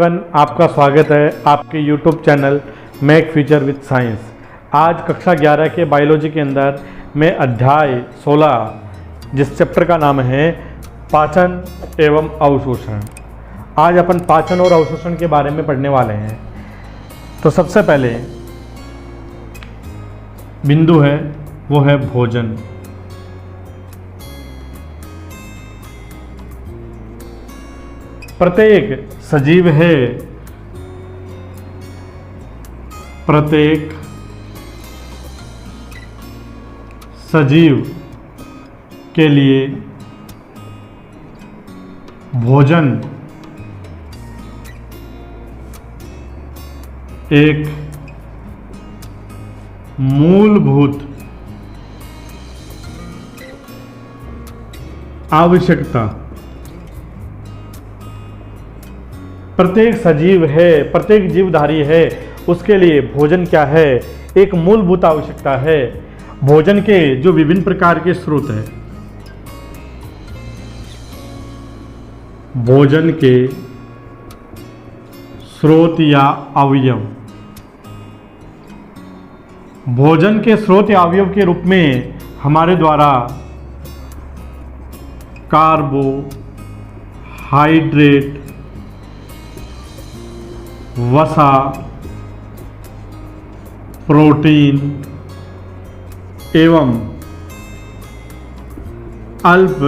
Everyone, आपका स्वागत है आपके YouTube channel make future with science. आज कक्षा 11 के बायोलॉजी के अंदर मैं अध्याय 16 जिस चैप्टर का नाम है पाचन एवं अवशोषण। आज अपन पाचन और अवशोषण के बारे में पढ़ने वाले हैं। तो सबसे पहले बिंदु है वो है भोजन। प्रत्येक सजीव है, प्रत्येक सजीव के लिए भोजन एक मूलभूत आवश्यकता। प्रत्येक सजीव है, प्रत्येक जीवधारी है, उसके लिए भोजन क्या है? एक मूलभूत आवश्यकता है। भोजन के जो विभिन्न प्रकार के स्रोत हैं, भोजन के स्रोत या अवयव, भोजन के स्रोत या अवयव के रूप में हमारे द्वारा कार्बोहाइड्रेट, वसा, प्रोटीन एवं अल्प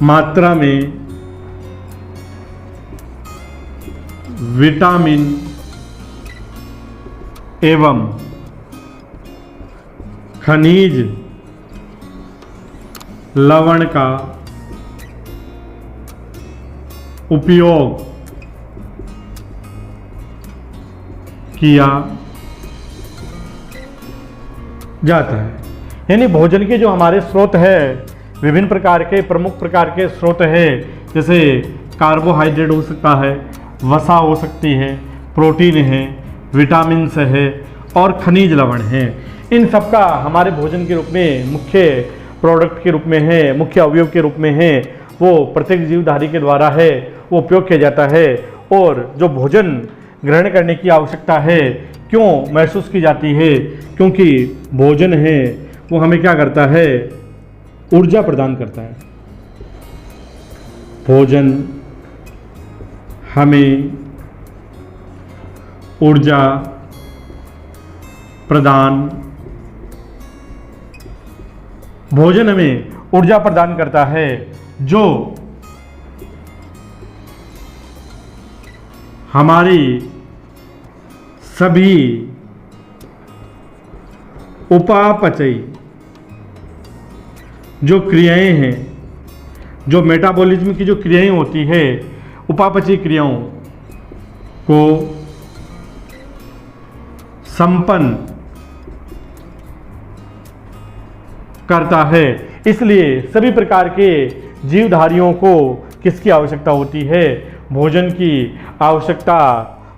मात्रा में विटामिन एवं खनिज लवण का उपयोग किया जाता है। यानी भोजन के जो हमारे स्रोत है, विभिन्न प्रकार के प्रमुख प्रकार के स्रोत है, जैसे कार्बोहाइड्रेट हो सकता है, वसा हो सकती है, प्रोटीन है, विटामिन है और खनिज लवण है। इन सब का हमारे भोजन के रूप में मुख्य प्रोडक्ट के रूप में है, मुख्य अवयव के रूप में है, वो प्रत्येक जीवधारी के द्वारा है वो उपयोग किया जाता है। और जो भोजन ग्रहण करने की आवश्यकता है क्यों महसूस की जाती है? क्योंकि भोजन है वो हमें क्या करता है? ऊर्जा प्रदान करता है। भोजन हमें ऊर्जा प्रदान, भोजन हमें ऊर्जा प्रदान करता है, जो हमारी सभी उपापचयी जो क्रियाएं हैं, जो मेटाबॉलिज्म की जो क्रियाएं होती है, उपापचयी क्रियाओं को संपन्न करता है। इसलिए सभी प्रकार के जीवधारियों को किसकी आवश्यकता होती है? भोजन की आवश्यकता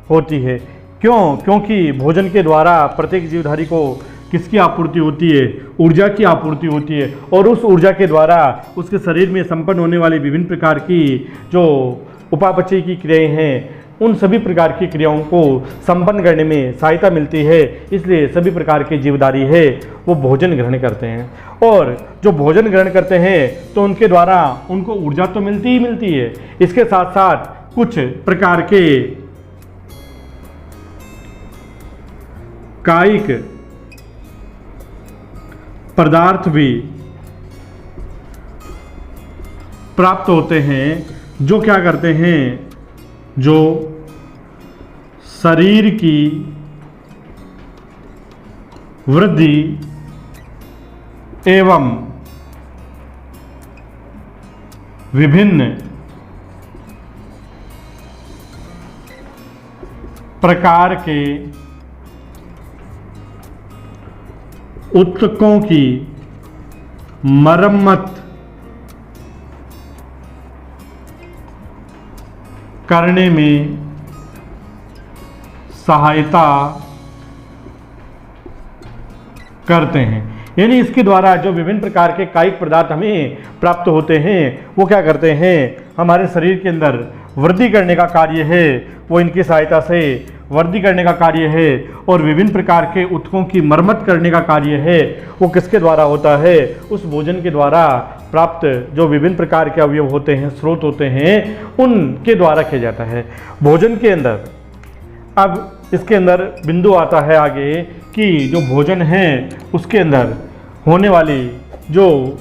होती है। क्यों? क्योंकि भोजन के द्वारा प्रत्येक जीवधारी को किसकी आपूर्ति होती है? ऊर्जा की आपूर्ति होती है। और उस ऊर्जा के द्वारा उसके शरीर में संपन्न होने वाली विभिन्न प्रकार की जो उपापचय की क्रियाएं हैं, उन सभी प्रकार की क्रियाओं को संपन्न करने में सहायता मिलती है। इसलिए सभी प्रकार के जीवधारी है वो भोजन ग्रहण करते हैं। और जो भोजन ग्रहण करते हैं तो उनके द्वारा उनको ऊर्जा तो मिलती ही मिलती है, इसके साथ साथ कुछ प्रकार के कायिक पदार्थ भी प्राप्त होते हैं, जो क्या करते हैं? जो शरीर की वृद्धि एवं विभिन्न प्रकार के ऊतकों की मरम्मत करने में सहायता करते हैं। यानी इसके द्वारा जो विभिन्न प्रकार के कायिक पदार्थ हमें प्राप्त होते हैं वो क्या करते हैं, हमारे शरीर के अंदर वृद्धि करने का कार्य है वो इनकी सहायता से वृद्धि करने का कार्य है, और विभिन्न प्रकार के ऊतकों की मरम्मत करने का कार्य है वो किसके द्वारा होता है, उस भोजन के द्वारा प्राप्त जो विभिन्न प्रकार के अवयव होते हैं, स्रोत होते हैं, उनके द्वारा किया जाता है भोजन के अंदर। अब इसके अंदर बिंदु आता है आगे कि जो भोजन है उसके अंदर होने वाली जो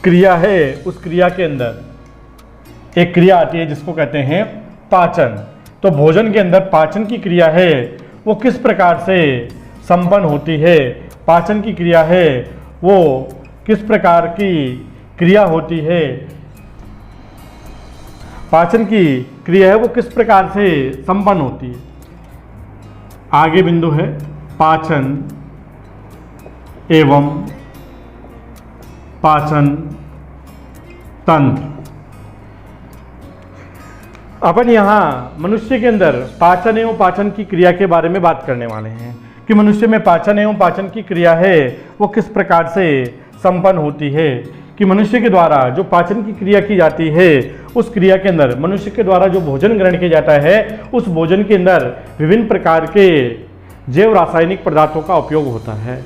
क्रिया है, उस क्रिया के अंदर एक क्रिया आती है जिसको कहते हैं पाचन। तो भोजन के अंदर पाचन की क्रिया है वो किस प्रकार से संपन्न होती है, पाचन की क्रिया है वो किस प्रकार की क्रिया होती है, पाचन की क्रिया है वो किस प्रकार से संपन्न होती है। आगे बिंदु है पाचन एवं पाचन तंत्र। अपन यहाँ मनुष्य के अंदर पाचन एवं पाचन की क्रिया के बारे में बात करने वाले हैं कि मनुष्य में पाचन एवं पाचन की क्रिया है वो किस प्रकार से संपन्न होती है, कि मनुष्य के द्वारा जो पाचन की क्रिया की जाती है उस क्रिया के अंदर मनुष्य के द्वारा जो भोजन ग्रहण किया जाता है उस भोजन के अंदर विभिन्न प्रकार के जैव रासायनिक पदार्थों का उपयोग होता है,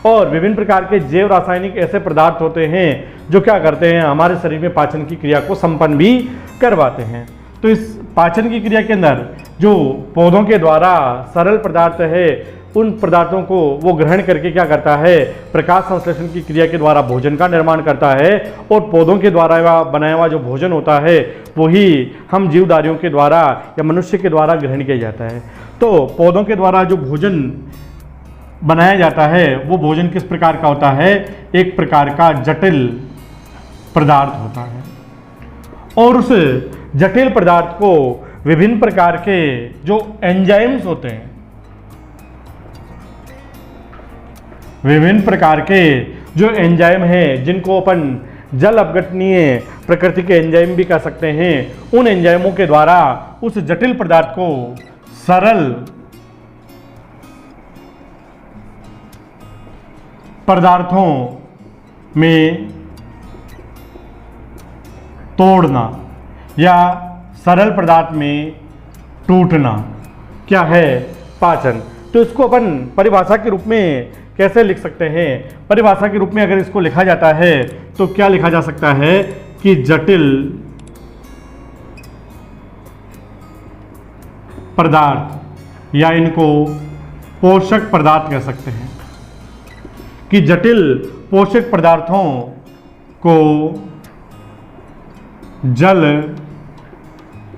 और विभिन्न प्रकार के जैव रासायनिक ऐसे पदार्थ होते हैं जो क्या करते हैं, हमारे शरीर में पाचन की क्रिया को संपन्न भी करवाते हैं। तो इस पाचन की क्रिया के अंदर जो पौधों के द्वारा सरल पदार्थ है उन पदार्थों को वो ग्रहण करके क्या करता है, प्रकाश संश्लेषण की क्रिया के द्वारा भोजन का निर्माण करता है, और पौधों के द्वारा बनाया हुआ जो भोजन होता है वही हम जीवधारियों के द्वारा या मनुष्य के द्वारा ग्रहण किया जाता है। तो पौधों के द्वारा जो भोजन बनाया जाता है वो भोजन किस प्रकार का होता है, एक प्रकार का जटिल पदार्थ होता है, और उस जटिल पदार्थ को विभिन्न प्रकार के जो एंजाइम्स होते हैं, विभिन्न प्रकार के जो एंजाइम हैं जिनको अपन जल अपघटनीय प्रकृति के एंजाइम भी कह सकते हैं, उन एंजाइमों के द्वारा उस जटिल पदार्थ को सरल पदार्थों में तोड़ना या सरल पदार्थ में टूटना क्या है, पाचन। तो इसको अपन परिभाषा के रूप में कैसे लिख सकते हैं, परिभाषा के रूप में अगर इसको लिखा जाता है तो क्या लिखा जा सकता है कि जटिल पदार्थ या इनको पोषक पदार्थ कह सकते हैं, कि जटिल पोषक पदार्थों को जल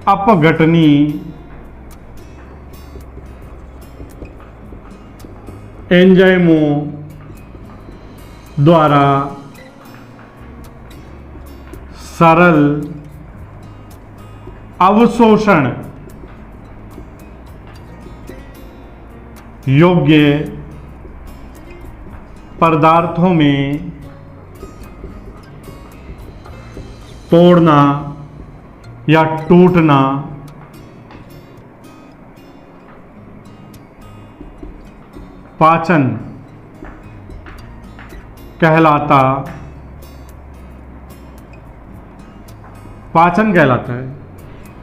अपघटनी एंजाइमों द्वारा सरल अवशोषण योग्य पदार्थों में तोड़ना या टूटना पाचन कहलाता है।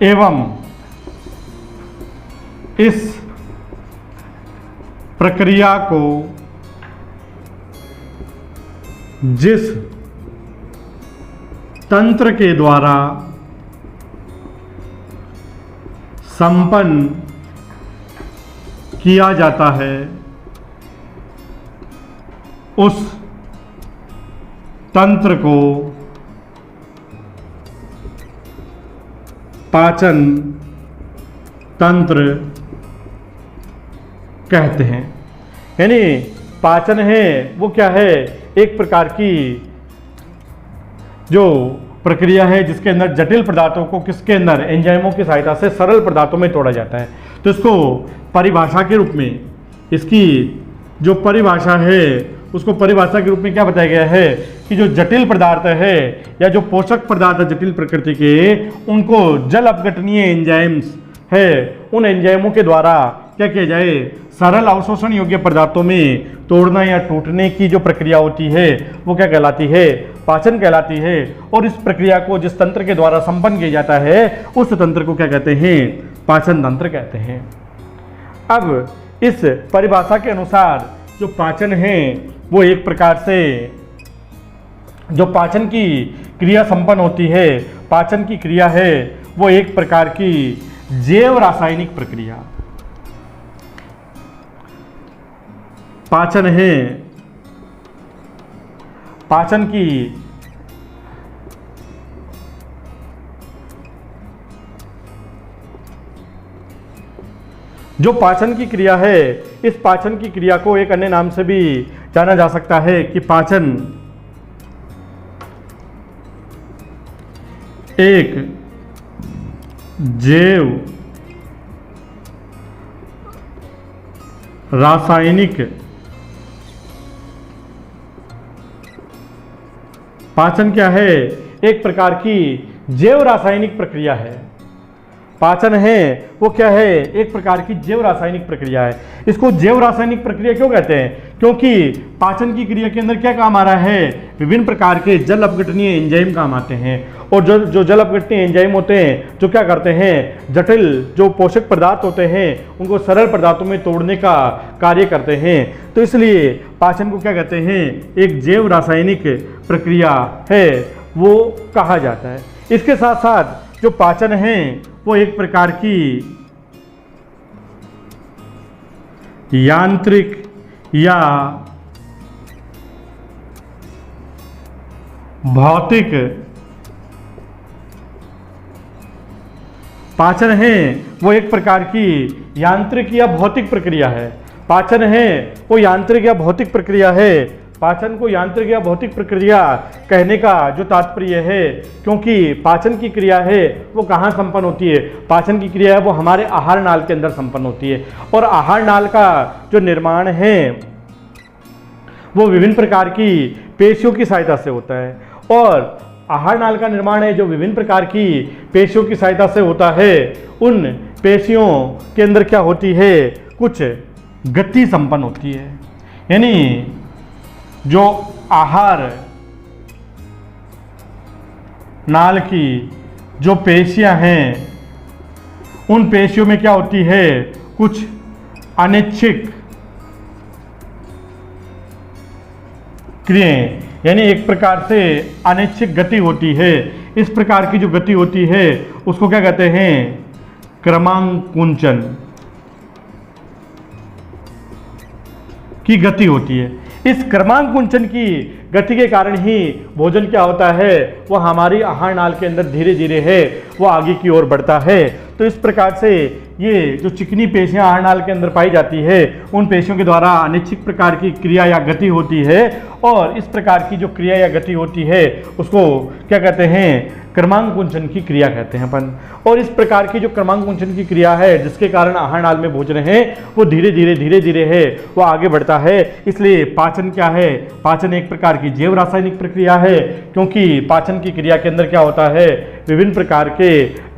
एवं इस प्रक्रिया को जिस तंत्र के द्वारा संपन्न किया जाता है उस तंत्र को पाचन तंत्र कहते हैं। यानी पाचन है वो क्या है, एक प्रकार की जो प्रक्रिया है जिसके अंदर जटिल पदार्थों को किसके अंदर एंजाइमों की सहायता से सरल पदार्थों में तोड़ा जाता है। तो इसको परिभाषा के रूप में, इसकी जो परिभाषा है उसको परिभाषा के रूप में क्या बताया गया है कि जो जटिल पदार्थ है या जो पोषक पदार्थ है जटिल प्रकृति के, उनको जल अपघटनीय एंजाइम्स है, उन एंजाइमों के द्वारा क्या किया जाए, सरल अवशोषण योग्य पदार्थों में तोड़ना या टूटने की जो प्रक्रिया होती है वो क्या कहलाती है, पाचन कहलाती है। और इस प्रक्रिया को जिस तंत्र के द्वारा संपन्न किया जाता है उस तंत्र को क्या कहते हैं? पाचन तंत्र कहते हैं। अब इस परिभाषा के अनुसार जो पाचन है वो एक प्रकार से जो पाचन की क्रिया संपन्न होती है, पाचन की क्रिया है वो एक प्रकार की जैव रासायनिक प्रक्रिया। पाचन है, पाचन की जो पाचन की क्रिया है, इस पाचन की क्रिया को एक अन्य नाम से भी जाना जा सकता है कि पाचन एक जैव रासायनिक पाचन क्या है? एक प्रकार की जैव रासायनिक प्रक्रिया है। पाचन है वो क्या है? एक प्रकार की जैव रासायनिक प्रक्रिया है। इसको जैव रासायनिक प्रक्रिया क्यों कहते हैं? क्योंकि पाचन की क्रिया के अंदर क्या काम आ रहा है? विभिन्न प्रकार के जल अपघटनीय एंजाइम काम आते हैं। और जो जल अपघटनीय एंजाइम होते हैं जो क्या करते हैं? जटिल जो पोषक पदार्थ होते हैं उनको सरल पदार्थों में तोड़ने का कार्य करते हैं। तो इसलिए पाचन को क्या कहते हैं? एक जैव रासायनिक प्रक्रिया है वो कहा जाता है। इसके साथ साथ जो पाचन है वो एक प्रकार की यांत्रिक या भौतिक पाचन है वो एक प्रकार की यांत्रिक या भौतिक प्रक्रिया है। पाचन है वो यांत्रिक या भौतिक प्रक्रिया है। पाचन को यांत्रिक या भौतिक प्रक्रिया कहने का जो तात्पर्य है, क्योंकि पाचन की क्रिया है वो कहाँ संपन्न होती है? पाचन की क्रिया है वो हमारे आहार नाल के अंदर संपन्न होती है। और आहार नाल का जो निर्माण है वो विभिन्न प्रकार की पेशियों की सहायता से होता है। और आहार नाल का निर्माण है जो विभिन्न प्रकार की पेशियों की सहायता से होता है, उन पेशियों के अंदर क्या होती है? कुछ गति संपन्न होती है। यानी जो आहार नाल की जो पेशियां हैं उन पेशियों में क्या होती है? कुछ अनिच्छिक क्रियाएं, यानी एक प्रकार से अनिच्छिक गति होती है। इस प्रकार की जो गति होती है उसको क्या कहते हैं? क्रमांकुंचन की गति होती है। इस क्रमांकुंचन की गति के कारण ही भोजन क्या होता है? वो हमारी आहार नाल के अंदर धीरे धीरे है वो आगे की ओर बढ़ता है। तो इस प्रकार से ये जो चिकनी पेशियां आहार नाल के अंदर पाई जाती है उन पेशियों के द्वारा अनिच्छिक प्रकार की क्रिया या गति होती है। और इस प्रकार की जो क्रिया या गति होती है उसको क्या कहते हैं? क्रमांकुंचन की क्रिया कहते हैं अपन। और इस प्रकार की जो क्रमांकुंचन की क्रिया है जिसके कारण आहार नाल में भोजन है वो धीरे धीरे है वो आगे बढ़ता है। इसलिए पाचन क्या है? पाचन एक प्रकार की जैव रासायनिक प्रक्रिया है, क्योंकि पाचन की क्रिया के अंदर क्या होता है? विभिन्न प्रकार के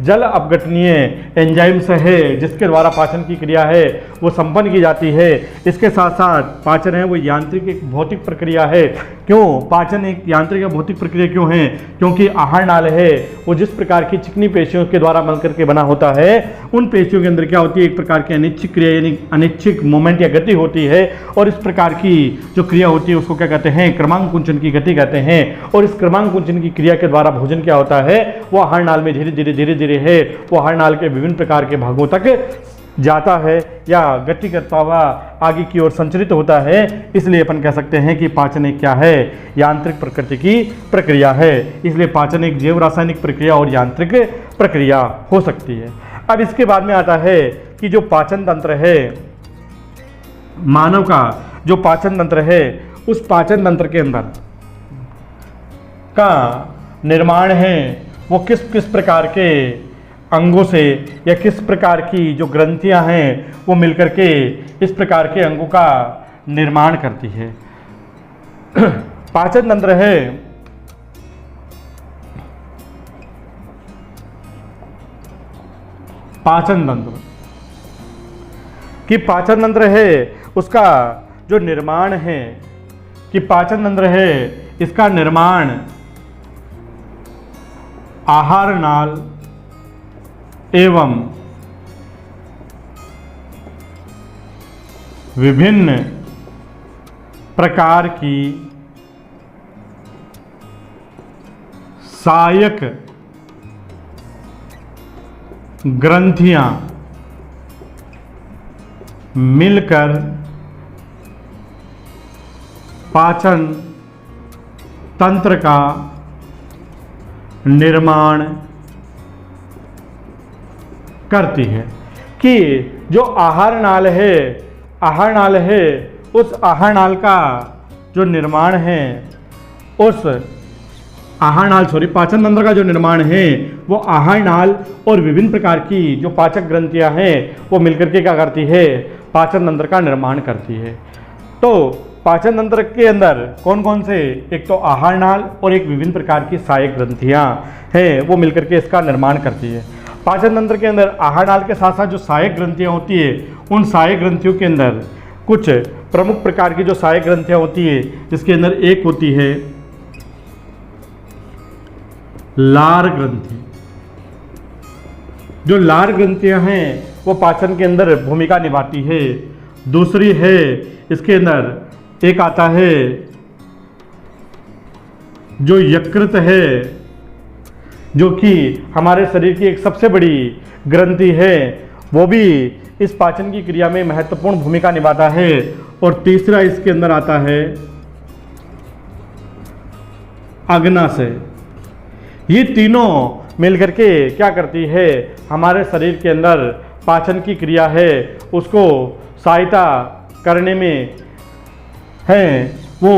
जल अपघटनीय एंजाइम्स है जिसके द्वारा पाचन की क्रिया है वो संपन्न की जाती है। इसके साथ साथ पाचन है वो यांत्रिक एक भौतिक प्रक्रिया है। क्यों पाचन एक यांत्रिक या भौतिक प्रक्रिया क्यों है? क्योंकि आहार नाल है वो जिस प्रकार की चिकनी पेशियों के द्वारा मिलकर के बना होता है उन पेशियों के अंदर क्या होती है? एक प्रकार की अनिच्छिक क्रिया यानी अनिच्छिक मोमेंट या गति होती है। और इस प्रकार की जो क्रिया होती है उसको क्या कहते हैं? क्रमांकुंचन की गति कहते हैं। और इस क्रमांकुंचन की क्रिया के द्वारा भोजन क्या होता है? वो आहार नाल में धीरे धीरे है वो आहार नाल के विभिन्न प्रकार के भागों तक जाता है या गति करता हुआ आगे की ओर संचरित होता है। इसलिए अपन कह सकते हैं कि पाचन एक क्या है? यांत्रिक प्रकृति की प्रक्रिया है। इसलिए पाचन एक जैव रासायनिक प्रक्रिया और यांत्रिक प्रक्रिया हो सकती है। अब इसके बाद में आता है कि जो पाचन तंत्र है मानव का, जो पाचन तंत्र है उस पाचन तंत्र के अंदर का निर्माण है वो किस किस प्रकार के अंगों से या किस प्रकार की जो ग्रंथियां हैं वो मिलकर के इस प्रकार के अंगों का निर्माण करती है। पाचन तंत्र है पाचन तंत्र कि पाचन तंत्र है उसका जो निर्माण है कि पाचन तंत्र है इसका निर्माण आहार नाल एवं विभिन्न प्रकार की सहायक ग्रंथियां मिलकर पाचन तंत्र का निर्माण करती है। कि जो आहार नाल है उस आहार नाल का जो निर्माण है, उस आहार नाल पाचन तंत्र का जो निर्माण है वो आहार नाल और विभिन्न प्रकार की जो पाचक ग्रंथियां हैं वो मिलकर के क्या करती है, पाचन तंत्र का निर्माण करती है। तो पाचन तंत्र के अंदर कौन कौन से, एक तो आहार नाल और एक विभिन्न प्रकार की सहायक ग्रंथियां हैं वो मिलकर के इसका निर्माण करती है। पाचन तंत्र के अंदर आहार नाल के साथ साथ जो सहायक ग्रंथियां होती है, उन सहायक ग्रंथियों के अंदर कुछ प्रमुख प्रकार की जो सहायक ग्रंथियां होती है, जिसके अंदर एक होती है लार ग्रंथि। जो लार ग्रंथियां हैं वो पाचन के अंदर भूमिका निभाती है। दूसरी है इसके अंदर एक आता है जो यकृत है, जो कि हमारे शरीर की एक सबसे बड़ी ग्रंथि है, वो भी इस पाचन की क्रिया में महत्वपूर्ण भूमिका निभाता है। और तीसरा इसके अंदर आता है अग्नाशय। ये तीनों मिलकर के क्या करती है, हमारे शरीर के अंदर पाचन की क्रिया है उसको सहायता करने में है, वो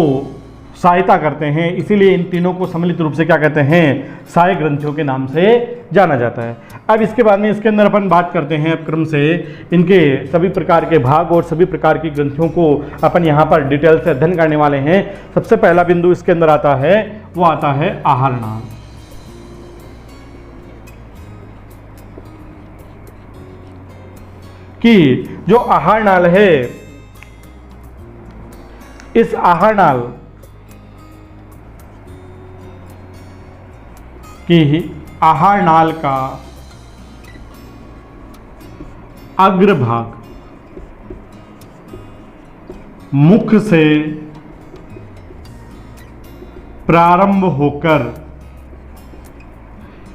सहायता करते हैं। इसीलिए इन तीनों को सम्मिलित रूप से क्या कहते हैं, सहायक ग्रंथियों के नाम से जाना जाता है। अब इसके बाद में इसके अंदर अपन बात करते हैं अब क्रम से इनके सभी प्रकार के भाग और सभी प्रकार की ग्रंथियों को अपन यहाँ पर डिटेल से अध्ययन करने वाले हैं। सबसे पहला बिंदु इसके अंदर आता है, वो आता है आहार नाल। कि जो आहार नाल है, इस आहार नाल की आहार नाल का अग्रभाग मुख से प्रारंभ होकर,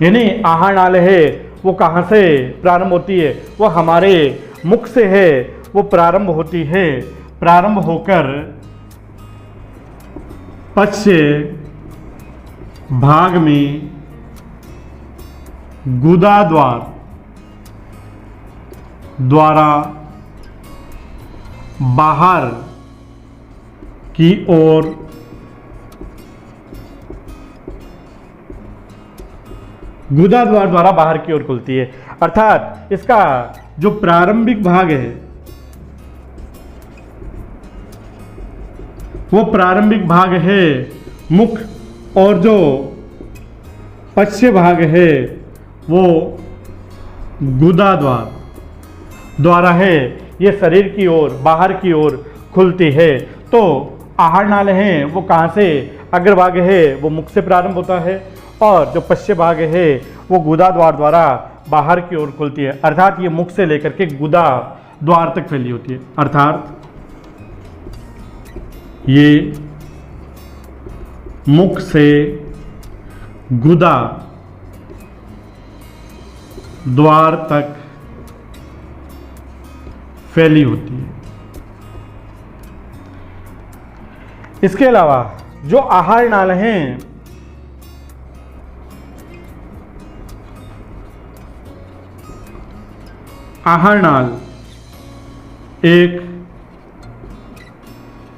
यानी आहार नाल है वो कहाँ से प्रारंभ होती है, वो हमारे मुख से है, वो प्रारंभ होती है। प्रारंभ होकर पश्च भाग में गुदा द्वारा बाहर की ओर गुदा द्वारा बाहर की ओर खुलती है। अर्थात इसका जो प्रारंभिक भाग है वो प्रारंभिक भाग है मुख, और जो पश्च भाग है वो गुदा द्वारा है, ये शरीर की ओर बाहर की ओर खुलती है। तो आहार नाल है वो कहाँ से, अग्रभाग है वो मुख से प्रारंभ होता है, और जो पश्च भाग है वो गुदा द्वारा बाहर की ओर खुलती है। अर्थात ये मुख से लेकर के गुदा द्वार तक फैली होती है। अर्थात ये मुख से गुदा द्वार तक फैली होती है। इसके अलावा जो आहार नाल हैं आहार नाल एक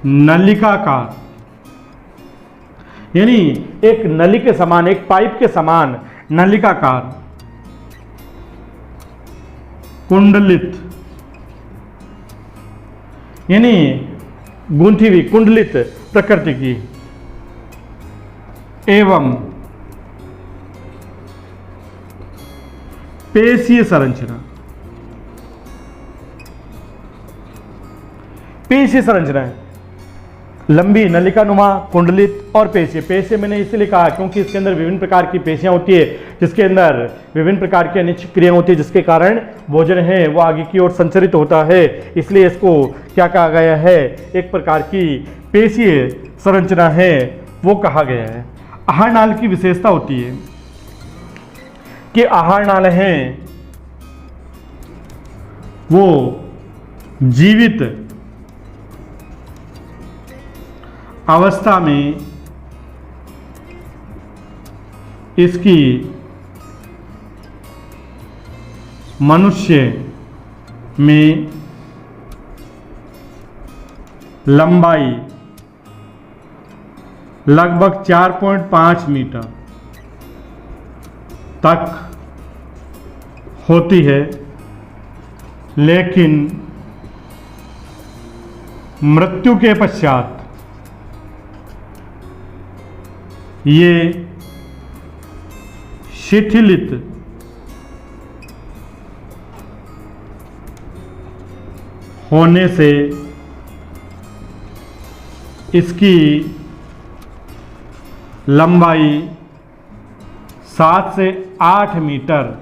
नलिकाकार, यानी एक नली के समान, एक पाइप के समान नलिकाकार, कुंडलित, यानी गूंथी हुई कुंडलित प्रकृति की, एवं पेशीय संरचना। पेशीय संरचना है, लंबी नलिकानुमा, कुंडलित और पेशियाँ। पेशियाँ मैंने इसलिए कहा क्योंकि इसके अंदर विभिन्न प्रकार की पेशियाँ होती है, जिसके अंदर विभिन्न प्रकार की अनिश्चित क्रिया होती है, जिसके कारण भोजन है वो आगे की ओर संचरित होता है। इसलिए इसको क्या कहा गया है, एक प्रकार की पेशीय संरचना है वो कहा गया है। आहार नाल की विशेषता होती है कि आहार नाल है वो जीवित अवस्था में इसकी मनुष्य में लंबाई लगभग 4.5 मीटर तक होती है, लेकिन मृत्यु के पश्चात ये शिथिलित होने से इसकी लंबाई 7 से 8 मीटर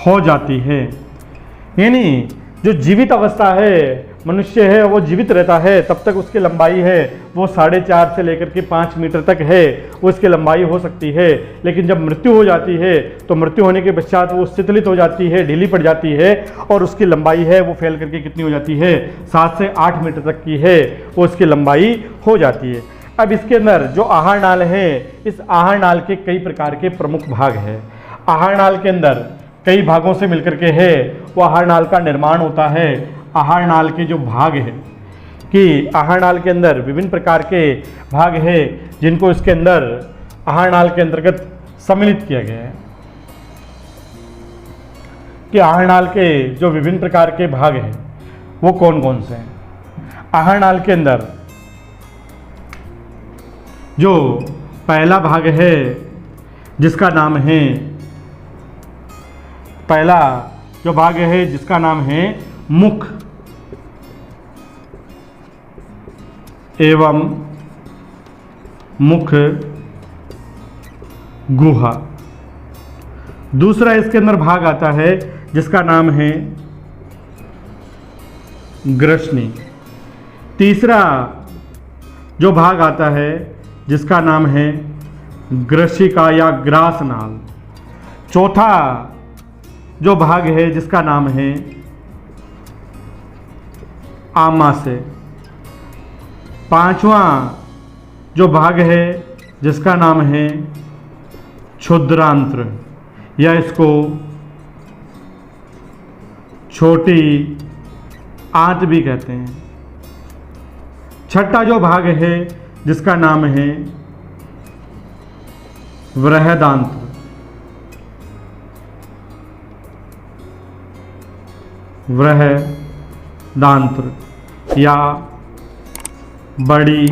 हो जाती है। यानी जो जीवित अवस्था है, मनुष्य है वो जीवित रहता है, तब तक उसकी लंबाई है वो 4.5 से लेकर के 5 मीटर तक है, वो इसकी लंबाई हो सकती है। लेकिन जब मृत्यु हो जाती है तो मृत्यु होने के पश्चात वो शिथिलित हो जाती है, ढीली पड़ जाती है, और उसकी लंबाई है वो फैल करके कितनी हो जाती है, 7 से 8 मीटर तक की है वो इसकी लंबाई हो जाती है। अब इसके अंदर जो आहार नाल है, इस आहार नाल के कई प्रकार के प्रमुख भाग हैं। आहार नाल के अंदर कई भागों से मिलकर के है वो आहार नाल का निर्माण होता है। आहार नाल के जो भाग हैं कि आहार नाल के अंदर विभिन्न प्रकार के भाग हैं जिनको इसके अंदर आहार नाल के अंतर्गत सम्मिलित किया गया है। कि आहार नाल के जो विभिन्न प्रकार के भाग हैं वो कौन कौन से हैं। आहार नाल के अंदर जो पहला भाग है जिसका नाम है, पहला जो भाग है जिसका नाम है मुख एवं मुख गुहा। दूसरा इसके अंदर भाग आता है जिसका नाम है ग्रसनी। तीसरा जो भाग आता है जिसका नाम है ग्रसिका या ग्रासनाल। चौथा जो भाग है जिसका नाम है आमाशय। पांचवा जो भाग है जिसका नाम है क्षुद्रांत्र या इसको छोटी आंत भी कहते हैं। छठा जो भाग है जिसका नाम है बृहदांत्र। बृहदांत्र या बड़ी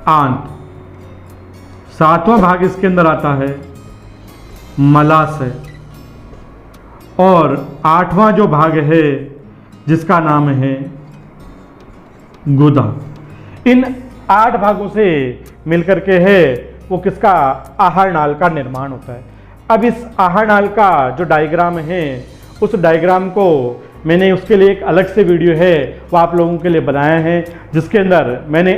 आंत। सातवां भाग इसके अंदर आता है मलाशय। और आठवां जो भाग है जिसका नाम है गुदा। इन 8 भागों से मिलकर के है वो किसका, आहार नाल का निर्माण होता है। अब इस आहार नाल का जो डायग्राम है उस डायग्राम को मैंने उसके लिए एक अलग से वीडियो है वो आप लोगों के लिए बनाया है, जिसके अंदर मैंने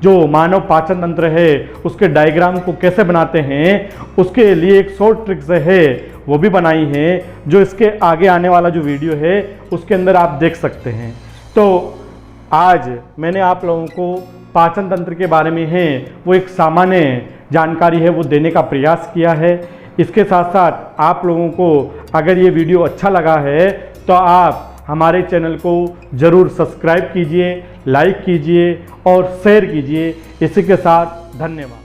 जो मानव पाचन तंत्र है उसके डायग्राम को कैसे बनाते हैं उसके लिए एक शॉर्ट ट्रिक्स है वो भी बनाई है, जो इसके आगे आने वाला जो वीडियो है उसके अंदर आप देख सकते हैं। तो आज मैंने आप लोगों को पाचन तंत्र के बारे में है वो एक सामान्य जानकारी है वो देने का प्रयास किया है। इसके साथ साथ आप लोगों को अगर ये वीडियो अच्छा लगा है तो आप हमारे चैनल को ज़रूर सब्सक्राइब कीजिए, लाइक कीजिए और शेयर कीजिए। इसी के साथ धन्यवाद।